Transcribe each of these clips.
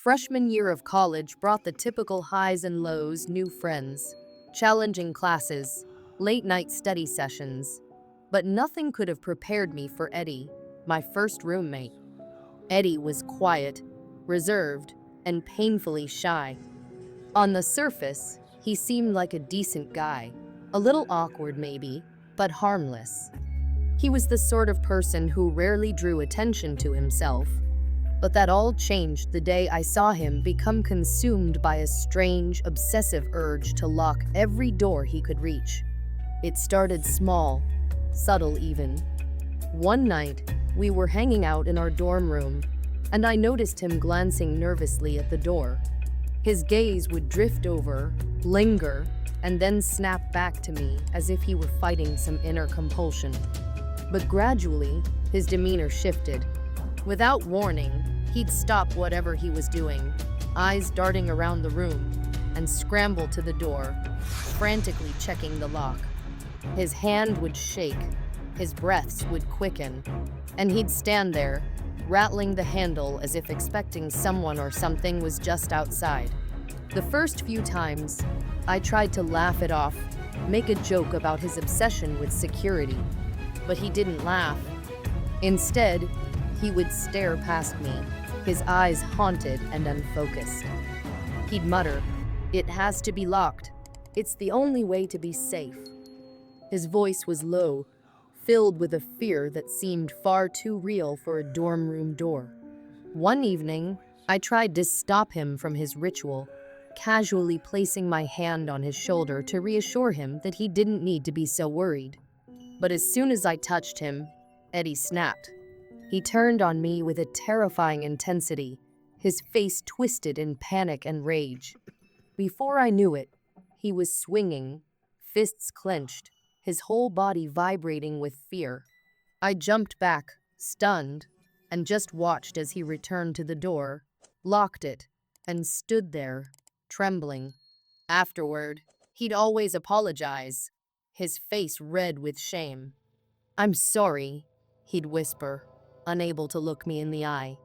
Freshman year of college brought the typical highs and lows, new friends, challenging classes, late night study sessions. But nothing could have prepared me for Eddie, my first roommate. Eddie was quiet, reserved, and painfully shy. On the surface, he seemed like a decent guy, a little awkward maybe, but harmless. He was the sort of person who rarely drew attention to himself. But that all changed the day I saw him become consumed by a strange, obsessive urge to lock every door he could reach. It started small, subtle even. One night, we were hanging out in our dorm room, and I noticed him glancing nervously at the door. His gaze would drift over, linger, and then snap back to me as if he were fighting some inner compulsion. But gradually, his demeanor shifted. Without warning, he'd stop whatever he was doing, eyes darting around the room, and scramble to the door, frantically checking the lock. His hand would shake, his breaths would quicken, and he'd stand there, rattling the handle as if expecting someone or something was just outside. The first few times, I tried to laugh it off, make a joke about his obsession with security, but he didn't laugh. Instead, he would stare past me, his eyes haunted and unfocused. He'd mutter, "It has to be locked. It's the only way to be safe." His voice was low, filled with a fear that seemed far too real for a dorm room door. One evening, I tried to stop him from his ritual, casually placing my hand on his shoulder to reassure him that he didn't need to be so worried. But as soon as I touched him, Eddie snapped. He turned on me with a terrifying intensity, his face twisted in panic and rage. Before I knew it, he was swinging, fists clenched, his whole body vibrating with fear. I jumped back, stunned, and just watched as he returned to the door, locked it, and stood there, trembling. Afterward, he'd always apologize, his face red with shame. "I'm sorry," he'd whisper, unable to look me in the eye.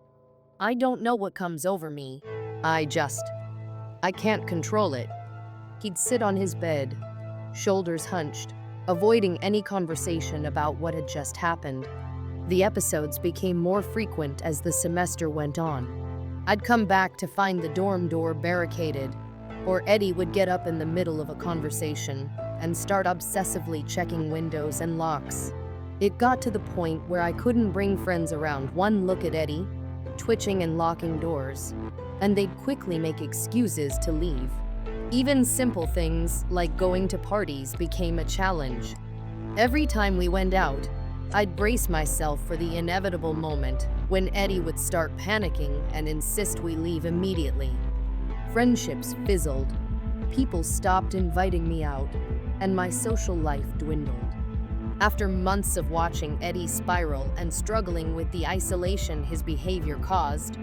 "I don't know what comes over me. I can't control it." He'd sit on his bed, shoulders hunched, avoiding any conversation about what had just happened. The episodes became more frequent as the semester went on. I'd come back to find the dorm door barricaded, or Eddie would get up in the middle of a conversation and start obsessively checking windows and locks. It got to the point where I couldn't bring friends around one look at Eddie, twitching and locking doors, and they'd quickly make excuses to leave. Even simple things like going to parties became a challenge. Every time we went out, I'd brace myself for the inevitable moment when Eddie would start panicking and insist we leave immediately. Friendships fizzled, people stopped inviting me out, and my social life dwindled. After months of watching Eddie spiral and struggling with the isolation his behavior caused,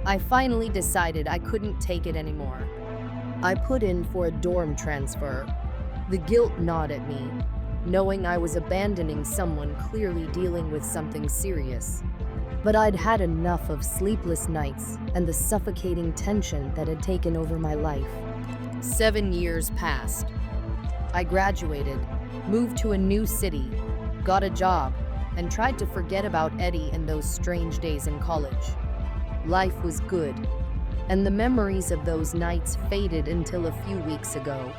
I finally decided I couldn't take it anymore. I put in for a dorm transfer. The guilt gnawed at me, knowing I was abandoning someone clearly dealing with something serious. But I'd had enough of sleepless nights and the suffocating tension that had taken over my life. 7 years passed. I graduated, moved to a new city, got a job, and tried to forget about Eddie and those strange days in college. Life was good, and the memories of those nights faded until a few weeks ago.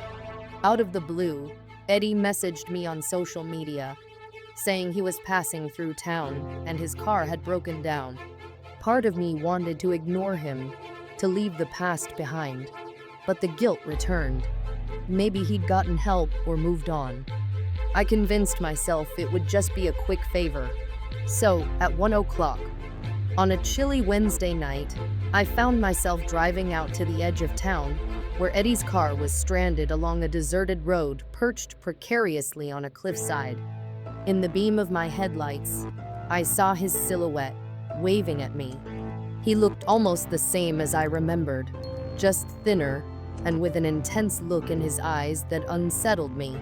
Out of the blue, Eddie messaged me on social media, saying he was passing through town and his car had broken down. Part of me wanted to ignore him, to leave the past behind, but the guilt returned. Maybe he'd gotten help or moved on. I convinced myself it would just be a quick favor. So, at 1 o'clock, on a chilly Wednesday night, I found myself driving out to the edge of town, where Eddie's car was stranded along a deserted road perched precariously on a cliffside. In the beam of my headlights, I saw his silhouette, waving at me. He looked almost the same as I remembered, just thinner, and with an intense look in his eyes that unsettled me.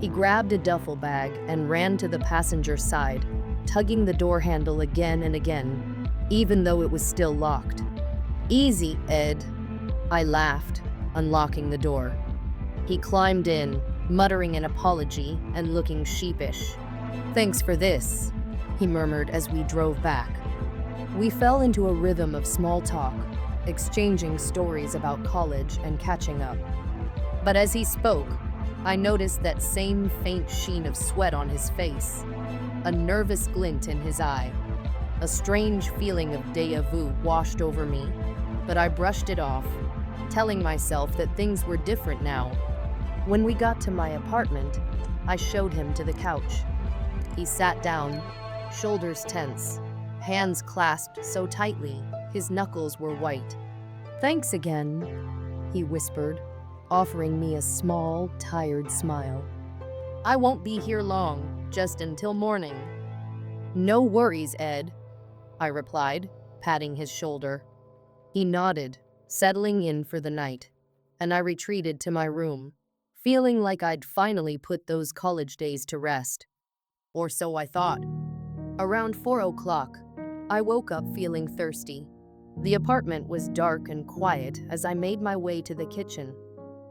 He grabbed a duffel bag and ran to the passenger side, tugging the door handle again and again, even though it was still locked. Easy, Ed. I laughed, unlocking the door. He climbed in, muttering an apology and looking sheepish. Thanks for this, he murmured as we drove back. We fell into a rhythm of small talk, exchanging stories about college and catching up. But as he spoke, I noticed that same faint sheen of sweat on his face, a nervous glint in his eye. A strange feeling of déjà vu washed over me, but I brushed it off, telling myself that things were different now. When we got to my apartment, I showed him to the couch. He sat down, shoulders tense, hands clasped so tightly his knuckles were white. Thanks again, he whispered, offering me a small, tired smile. I won't be here long, just until morning. No worries, Ed, I replied, patting his shoulder. He nodded, settling in for the night, and I retreated to my room, feeling like I'd finally put those college days to rest. Or so I thought. Around 4 o'clock, I woke up feeling thirsty. The apartment was dark and quiet as I made my way to the kitchen.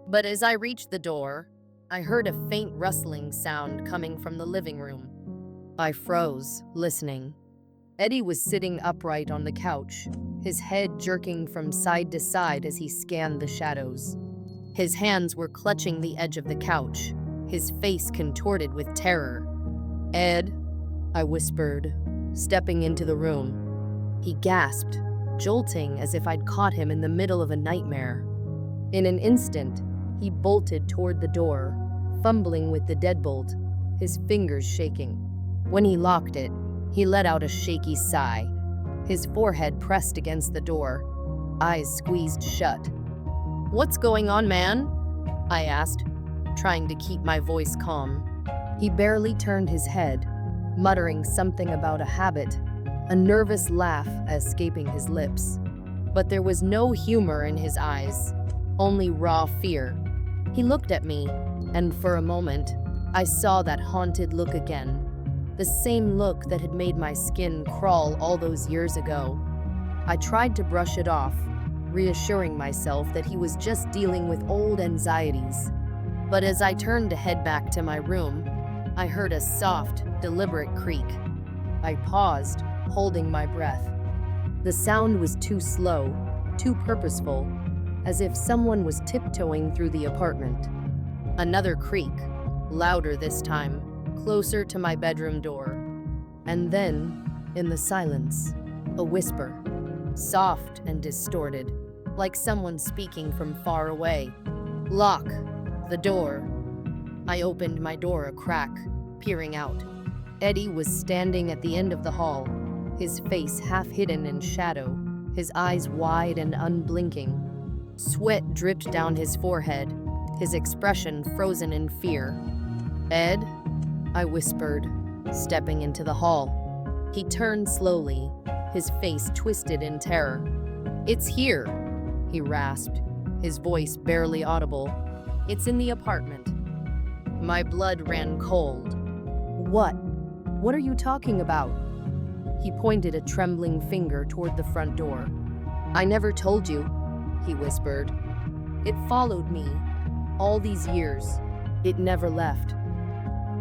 But as I reached the door, I heard a faint rustling sound coming from the living room. I froze, listening. Eddie was sitting upright on the couch, his head jerking from side to side as he scanned the shadows. His hands were clutching the edge of the couch, his face contorted with terror. Ed, I whispered, stepping into the room. He gasped, jolting as if I'd caught him in the middle of a nightmare. In an instant, he bolted toward the door, fumbling with the deadbolt, his fingers shaking. When he locked it, he let out a shaky sigh, his forehead pressed against the door, eyes squeezed shut. What's going on, man? I asked, trying to keep my voice calm. He barely turned his head, muttering something about a habit, a nervous laugh escaping his lips. But there was no humor in his eyes, only raw fear. He looked at me, and for a moment, I saw that haunted look again, the same look that had made my skin crawl all those years ago. I tried to brush it off, reassuring myself that he was just dealing with old anxieties. But as I turned to head back to my room, I heard a soft, deliberate creak. I paused, holding my breath. The sound was too slow, too purposeful, as if someone was tiptoeing through the apartment. Another creak, louder this time, closer to my bedroom door. And then, in the silence, a whisper, soft and distorted, like someone speaking from far away. Lock the door. I opened my door a crack, peering out. Eddie was standing at the end of the hall, his face half hidden in shadow, his eyes wide and unblinking. Sweat dripped down his forehead, his expression frozen in fear. Ed, I whispered, stepping into the hall. He turned slowly, his face twisted in terror. It's here, he rasped, his voice barely audible. It's in the apartment. My blood ran cold. What? What are you talking about? He pointed a trembling finger toward the front door. I never told you, he whispered. It followed me, all these years. It never left.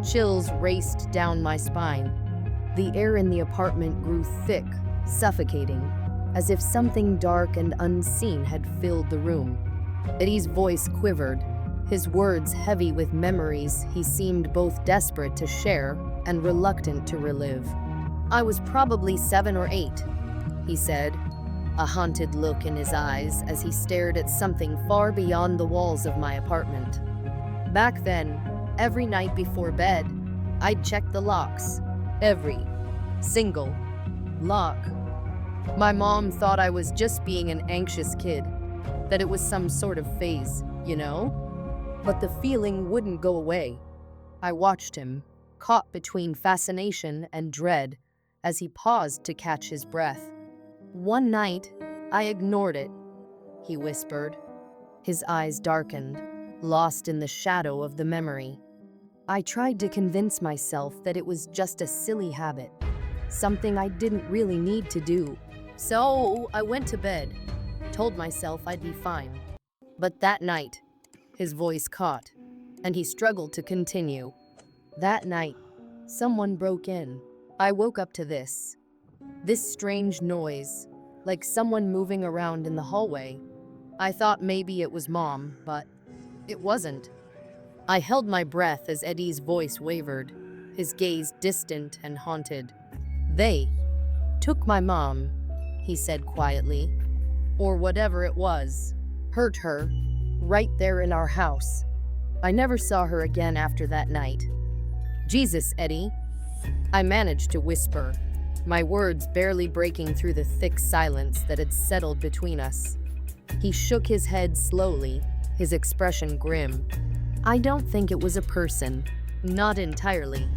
Chills raced down my spine. The air in the apartment grew thick, suffocating, as if something dark and unseen had filled the room. Eddie's voice quivered, his words heavy with memories he seemed both desperate to share and reluctant to relive. I was probably 7 or 8, he said, a haunted look in his eyes as he stared at something far beyond the walls of my apartment. Back then, every night before bed, I'd check the locks. Every single lock. My mom thought I was just being an anxious kid, that it was some sort of phase, you know? But the feeling wouldn't go away. I watched him, caught between fascination and dread, as he paused to catch his breath. One night, I ignored it, he whispered. His eyes darkened, lost in the shadow of the memory. I tried to convince myself that it was just a silly habit, something I didn't really need to do. So I went to bed, told myself I'd be fine. But that night, his voice caught, and he struggled to continue. That night, someone broke in. I woke up to this strange noise, like someone moving around in the hallway. I thought maybe it was Mom, but it wasn't. I held my breath as Eddie's voice wavered, his gaze distant and haunted. They took my mom, he said quietly, or whatever it was, hurt her, right there in our house. I never saw her again after that night. Jesus, Eddie, I managed to whisper, my words barely breaking through the thick silence that had settled between us. He shook his head slowly, his expression grim. I don't think it was a person, not entirely.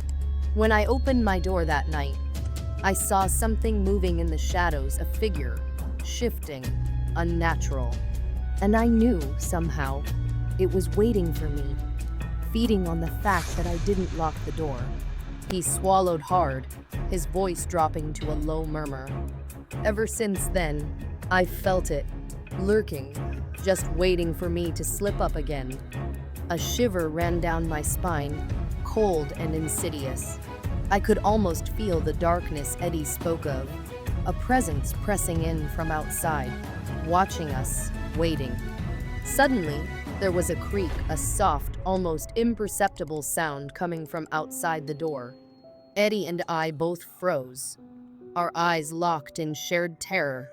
When I opened my door that night, I saw something moving in the shadows, a figure, shifting, unnatural. And I knew, somehow, it was waiting for me, feeding on the fact that I didn't lock the door. He swallowed hard, his voice dropping to a low murmur. Ever since then, I felt it, lurking, just waiting for me to slip up again. A shiver ran down my spine, cold and insidious. I could almost feel the darkness Eddie spoke of, a presence pressing in from outside, watching us, waiting. Suddenly, there was a creak, a soft, almost imperceptible sound coming from outside the door. Eddie and I both froze, our eyes locked in shared terror.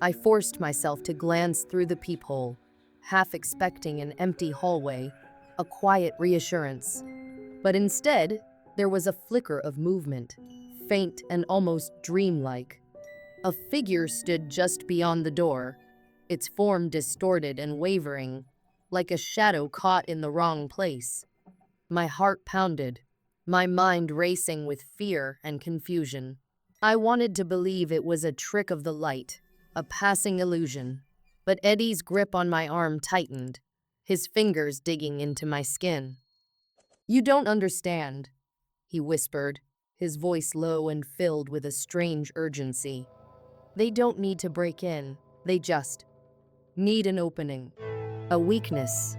I forced myself to glance through the peephole, half expecting an empty hallway, a quiet reassurance. But instead, there was a flicker of movement, faint and almost dreamlike. A figure stood just beyond the door, its form distorted and wavering, like a shadow caught in the wrong place. My heart pounded, my mind racing with fear and confusion. I wanted to believe it was a trick of the light, a passing illusion. But Eddie's grip on my arm tightened, his fingers digging into my skin. You don't understand, he whispered, his voice low and filled with a strange urgency. They don't need to break in, they just need an opening, a weakness.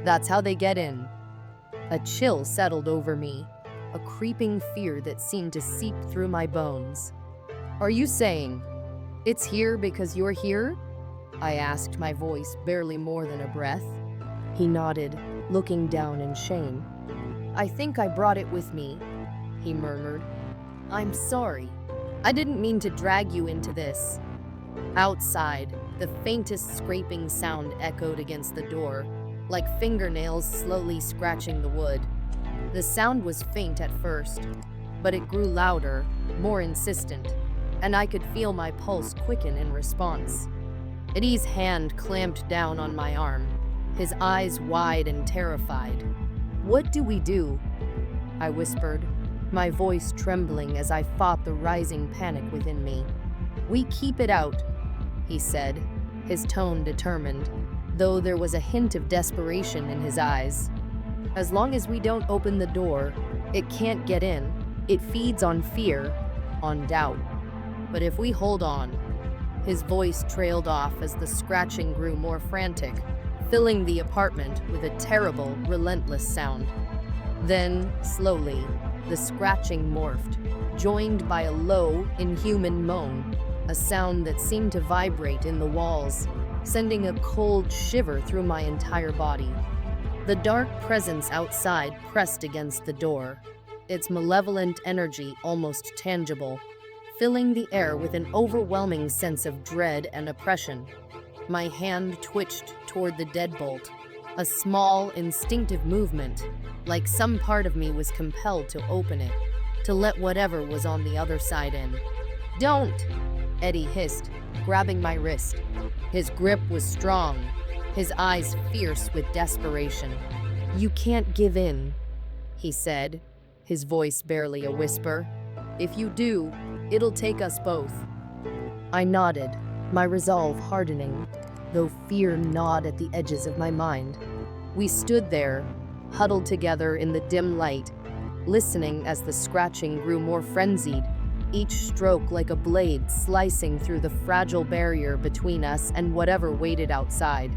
That's how they get in. A chill settled over me, a creeping fear that seemed to seep through my bones. Are you saying it's here because you're here? I asked, my voice barely more than a breath. He nodded, looking down in shame. I think I brought it with me, he murmured. I'm sorry. I didn't mean to drag you into this. Outside, the faintest scraping sound echoed against the door, like fingernails slowly scratching the wood. The sound was faint at first, but it grew louder, more insistent, and I could feel my pulse quicken in response. Eddie's hand clamped down on my arm, his eyes wide and terrified. What do we do? I whispered, my voice trembling as I fought the rising panic within me. We keep it out, he said, his tone determined, though there was a hint of desperation in his eyes. As long as we don't open the door, it can't get in. It feeds on fear, on doubt. But if we hold on, his voice trailed off as the scratching grew more frantic, filling the apartment with a terrible, relentless sound. Then, slowly, the scratching morphed, joined by a low, inhuman moan, a sound that seemed to vibrate in the walls, sending a cold shiver through my entire body. The dark presence outside pressed against the door, its malevolent energy almost tangible, filling the air with an overwhelming sense of dread and oppression. My hand twitched toward the deadbolt, a small, instinctive movement, like some part of me was compelled to open it, to let whatever was on the other side in. Don't! Eddie hissed, grabbing my wrist. His grip was strong, his eyes fierce with desperation. You can't give in, he said, his voice barely a whisper. If you do, it'll take us both. I nodded, my resolve hardening, though fear gnawed at the edges of my mind. We stood there, huddled together in the dim light, listening as the scratching grew more frenzied, each stroke like a blade slicing through the fragile barrier between us and whatever waited outside.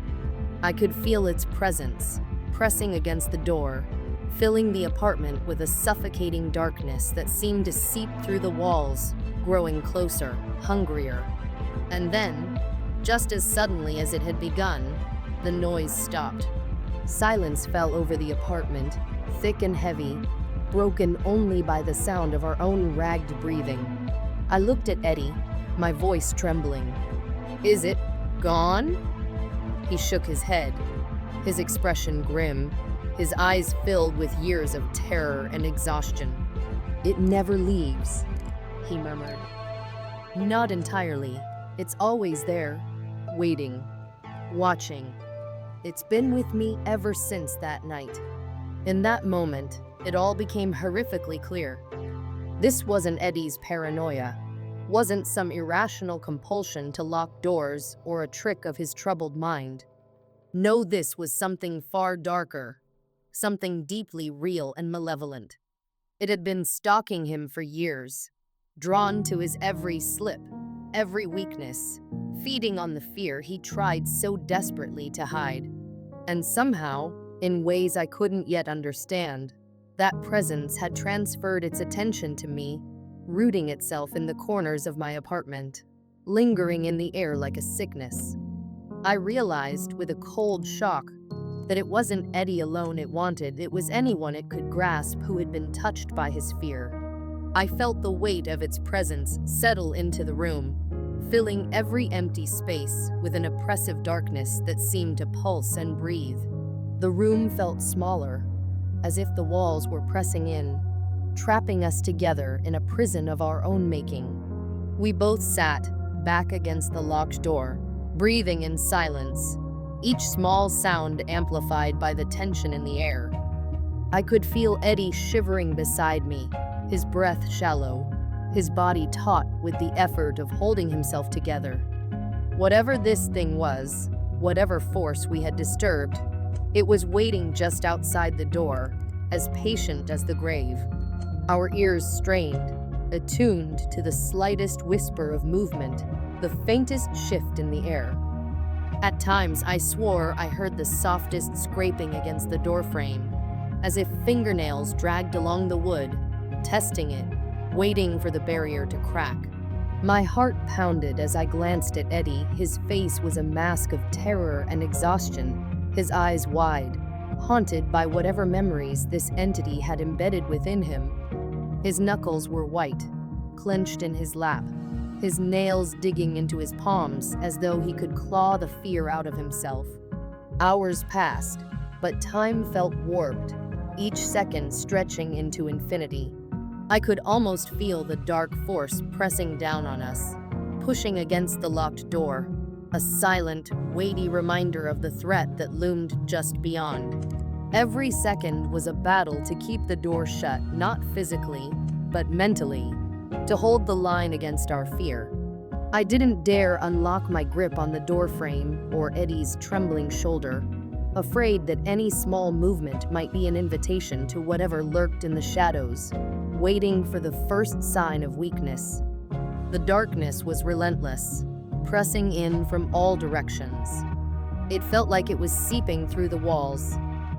I could feel its presence, pressing against the door, filling the apartment with a suffocating darkness that seemed to seep through the walls, growing closer, hungrier. And then, just as suddenly as it had begun, the noise stopped. Silence fell over the apartment, thick and heavy, broken only by the sound of our own ragged breathing. I looked at Eddie, my voice trembling. "Is it gone?" He shook his head, his expression grim, his eyes filled with years of terror and exhaustion. "It never leaves," he murmured. "Not entirely. It's always there, waiting, watching. It's been with me ever since that night." In that moment, it all became horrifically clear. This wasn't Eddie's paranoia, wasn't some irrational compulsion to lock doors or a trick of his troubled mind. No, this was something far darker, something deeply real and malevolent. It had been stalking him for years, drawn to his every slip, every weakness, feeding on the fear he tried so desperately to hide. And somehow, in ways I couldn't yet understand, that presence had transferred its attention to me, rooting itself in the corners of my apartment, lingering in the air like a sickness. I realized with a cold shock that it wasn't Eddie alone it wanted, it was anyone it could grasp who had been touched by his fear. I felt the weight of its presence settle into the room, filling every empty space with an oppressive darkness that seemed to pulse and breathe. The room felt smaller, as if the walls were pressing in, trapping us together in a prison of our own making. We both sat, back against the locked door, breathing in silence, each small sound amplified by the tension in the air. I could feel Eddie shivering beside me, his breath shallow, his body taut with the effort of holding himself together. Whatever this thing was, whatever force we had disturbed, it was waiting just outside the door, as patient as the grave. Our ears strained, attuned to the slightest whisper of movement, the faintest shift in the air. At times, I swore I heard the softest scraping against the doorframe, as if fingernails dragged along the wood, testing it, waiting for the barrier to crack. My heart pounded as I glanced at Eddie. His face was a mask of terror and exhaustion, his eyes wide, haunted by whatever memories this entity had embedded within him. His knuckles were white, clenched in his lap, his nails digging into his palms as though he could claw the fear out of himself. Hours passed, but time felt warped, each second stretching into infinity. I could almost feel the dark force pressing down on us, pushing against the locked door, a silent, weighty reminder of the threat that loomed just beyond. Every second was a battle to keep the door shut, not physically, but mentally, to hold the line against our fear. I didn't dare unlock my grip on the doorframe or Eddie's trembling shoulder, afraid that any small movement might be an invitation to whatever lurked in the shadows, waiting for the first sign of weakness. The darkness was relentless, pressing in from all directions. It felt like it was seeping through the walls,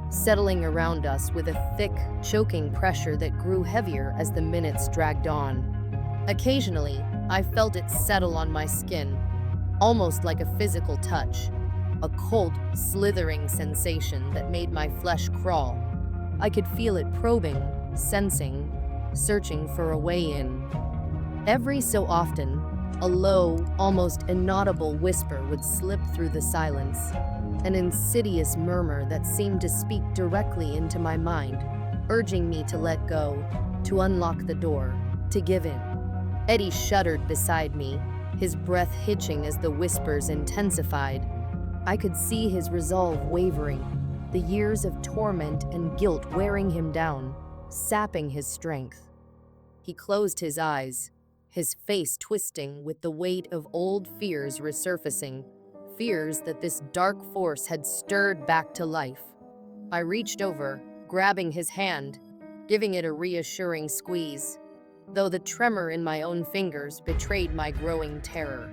settling around us with a thick, choking pressure that grew heavier as the minutes dragged on. Occasionally, I felt it settle on my skin, almost like a physical touch, a cold, slithering sensation that made my flesh crawl. I could feel it probing, sensing, searching for a way in. Every so often, a low, almost inaudible whisper would slip through the silence, an insidious murmur that seemed to speak directly into my mind, urging me to let go, to unlock the door, to give in. Eddie shuddered beside me, his breath hitching as the whispers intensified. I could see his resolve wavering, the years of torment and guilt wearing him down, sapping his strength. He closed his eyes, his face twisting with the weight of old fears resurfacing, fears that this dark force had stirred back to life. I reached over, grabbing his hand, giving it a reassuring squeeze. though the tremor in my own fingers betrayed my growing terror.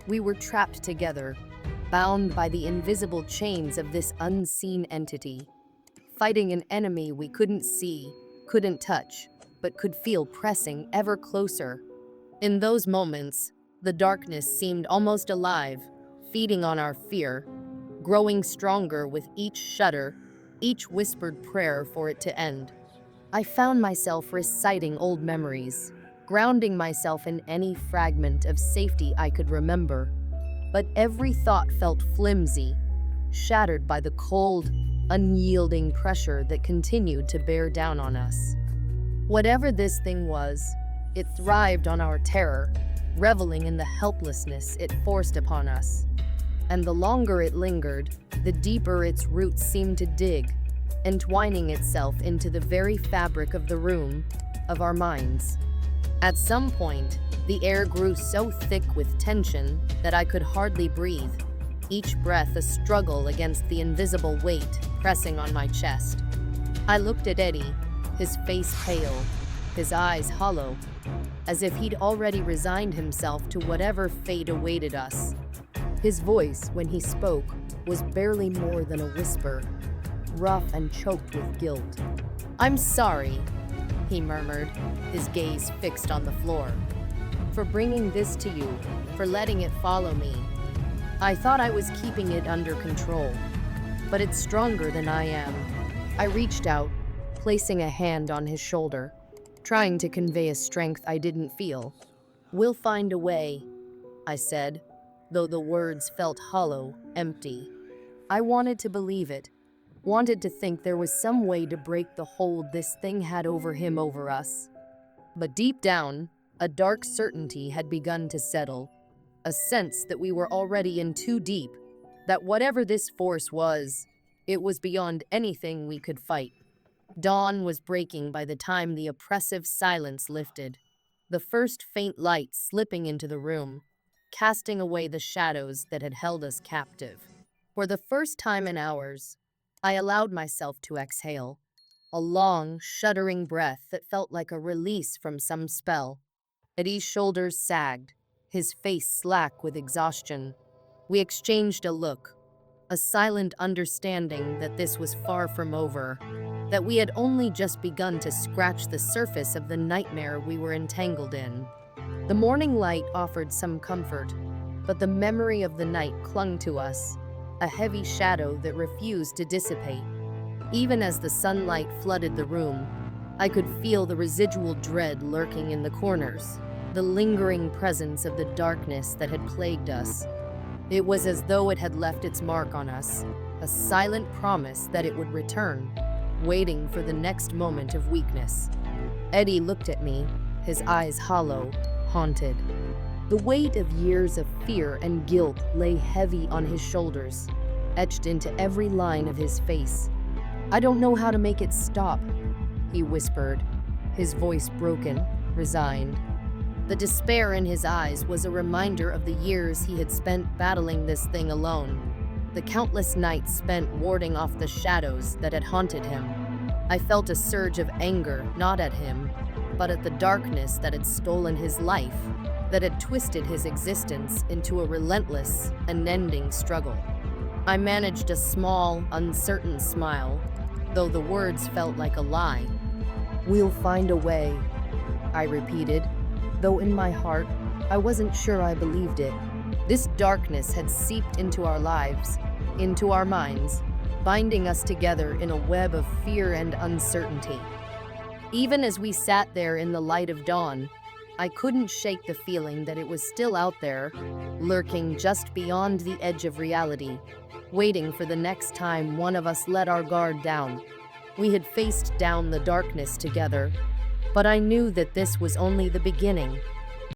We were trapped together, bound by the invisible chains of this unseen entity, fighting an enemy we couldn't see, couldn't touch, but could feel pressing ever closer. In those moments, the darkness seemed almost alive, feeding on our fear, growing stronger with each shudder, each whispered prayer for it to end. I found myself reciting old memories, grounding myself in any fragment of safety I could remember. But every thought felt flimsy, shattered by the cold, unyielding pressure that continued to bear down on us. Whatever this thing was, it thrived on our terror, reveling in the helplessness it forced upon us. And the longer it lingered, the deeper its roots seemed to dig, entwining itself into the very fabric of the room, of our minds. At some point, the air grew so thick with tension that I could hardly breathe, each breath a struggle against the invisible weight pressing on my chest. I looked at Eddie, his face pale, his eyes hollow, as if he'd already resigned himself to whatever fate awaited us. His voice, when he spoke, was barely more than a whisper, rough and choked with guilt. "I'm sorry," he murmured, his gaze fixed on the floor, "for bringing this to you, for letting it follow me. I thought I was keeping it under control, but it's stronger than I am." I reached out, placing a hand on his shoulder, trying to convey a strength I didn't feel. "We'll find a way," I said, though the words felt hollow, empty. I wanted to believe it, wanted to think there was some way to break the hold this thing had over him, over us. But deep down, a dark certainty had begun to settle, a sense that we were already in too deep, that whatever this force was, it was beyond anything we could fight. Dawn was breaking by the time the oppressive silence lifted, the first faint light slipping into the room, casting away the shadows that had held us captive. For the first time in hours, I allowed myself to exhale, a long, shuddering breath that felt like a release from some spell. Eddie's shoulders sagged, his face slack with exhaustion. We exchanged a look, a silent understanding that this was far from over, that we had only just begun to scratch the surface of the nightmare we were entangled in. The morning light offered some comfort, but the memory of the night clung to us, a heavy shadow that refused to dissipate. Even as the sunlight flooded the room, I could feel the residual dread lurking in the corners, the lingering presence of the darkness that had plagued us. It was as though it had left its mark on us, a silent promise that it would return, waiting for the next moment of weakness. Eddie looked at me, his eyes hollow, haunted. The weight of years of fear and guilt lay heavy on his shoulders, etched into every line of his face. "I don't know how to make it stop," he whispered, his voice broken, resigned. The despair in his eyes was a reminder of the years he had spent battling this thing alone, the countless nights spent warding off the shadows that had haunted him. I felt a surge of anger, not at him, but at the darkness that had stolen his life, that had twisted his existence into a relentless, unending struggle. I managed a small, uncertain smile, though the words felt like a lie. "We'll find a way," I repeated, though in my heart, I wasn't sure I believed it. This darkness had seeped into our lives, into our minds, binding us together in a web of fear and uncertainty. Even as we sat there in the light of dawn, I couldn't shake the feeling that it was still out there, lurking just beyond the edge of reality, waiting for the next time one of us let our guard down. We had faced down the darkness together, but I knew that this was only the beginning.